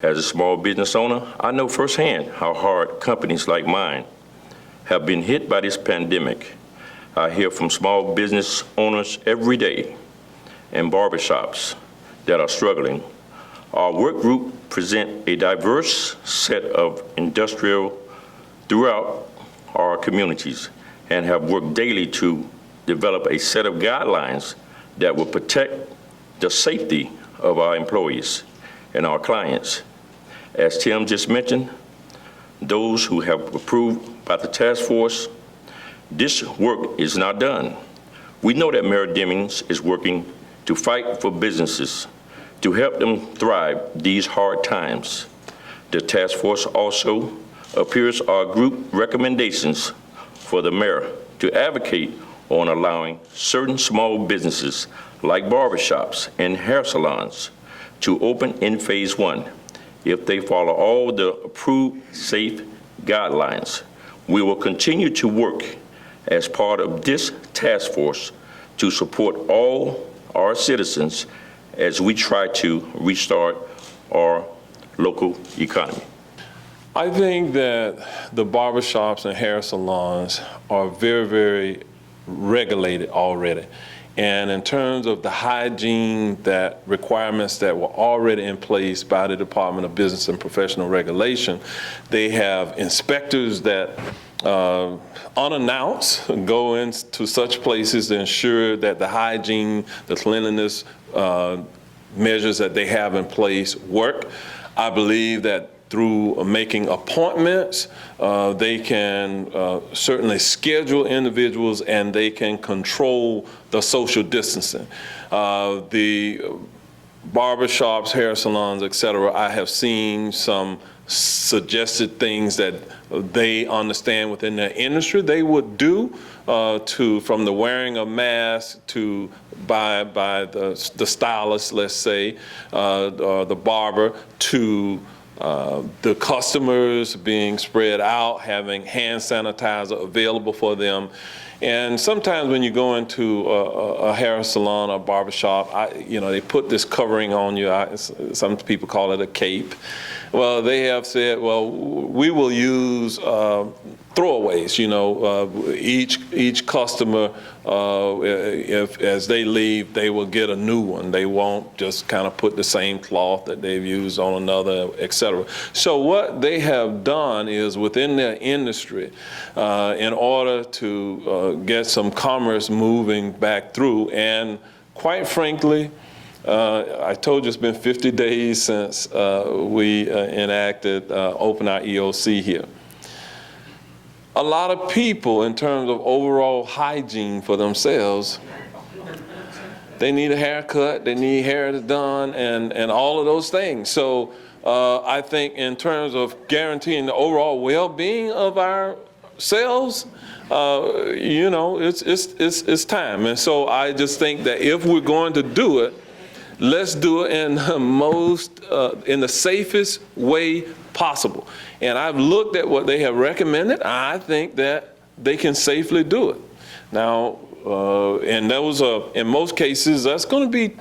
As a small business owner, I know firsthand how hard companies like mine have been hit by this pandemic. I hear from small business owners every day and barbershops that are struggling. Our work group present a diverse set of industrial throughout our communities and have worked daily to develop a set of guidelines that will protect the safety of our employees and our clients. As Tim just mentioned, those who have approved by the task force, this work is not done. We know that Mayor Demings is working to fight for businesses to help them thrive these hard times. The task force also appears our group recommendations for the mayor to advocate on allowing certain small businesses like barbershops and hair salons to open in phase 1 if they follow all the approved safe guidelines. We will continue to work as part of this task force to support all our citizens as we try to restart our local economy. I think that the barbershops and hair salons are very, very regulated already. And in terms of the hygiene requirements that were already in place by the Department of Business and Professional Regulation, they have inspectors that unannounced go into such places to ensure that the hygiene, the cleanliness measures that they have in place work. I believe that through making appointments, they can certainly schedule individuals and they can control the social distancing. The barbershops, hair salons, et cetera, I have seen some suggested things that they understand within their industry they would do from the wearing of masks to by the stylist, let's say, the barber, to the customers being spread out, having hand sanitizer available for them. And sometimes when you go into a hair salon or barbershop, they put this covering on you. Some people call it a cape. Well, they have said, well, we will use throwaways. Each customer, as they leave, they will get a new one. They won't just kind of put the same cloth that they've used on another, et cetera. So what they have done is within their industry, in order to get some commerce moving back through, and quite frankly, I told you it's been 50 days since we enacted Open Our EOC here. A lot of people, in terms of overall hygiene for themselves, they need a haircut, they need hair done, and all of those things. So I think in terms of guaranteeing the overall well-being of ourselves, it's time. And so I just think that if we're going to do it, let's do it in the safest way possible. And I've looked at what they have recommended. I think that they can safely do it. Now, and those in most cases, that's going to be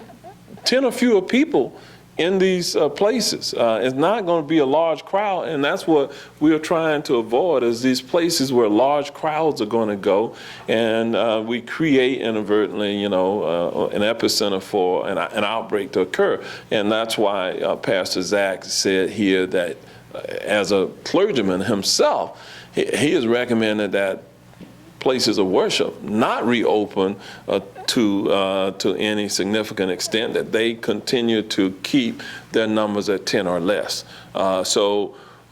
10 or fewer people in these places. It's not going to be a large crowd, and that's what we are trying to avoid, is these places where large crowds are going to go, and we create inadvertently, an epicenter for an outbreak to occur. And that's why Pastor Zach said here that as a clergyman himself, he has recommended that places of worship not reopen to any significant extent, that they continue to keep their numbers at 10 or less.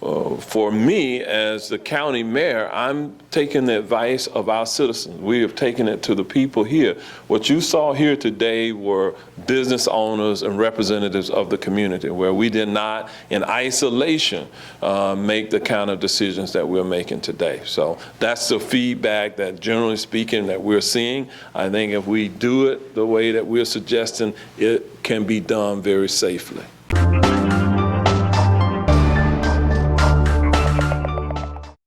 For me, as the county mayor, I'm taking the advice of our citizens. We have taken it to the people here. What you saw here today were business owners and representatives of the community, where we did not, in isolation, make the kind of decisions that we're making today. So that's the feedback that, generally speaking, that we're seeing. I think if we do it the way that we're suggesting, it can be done very safely.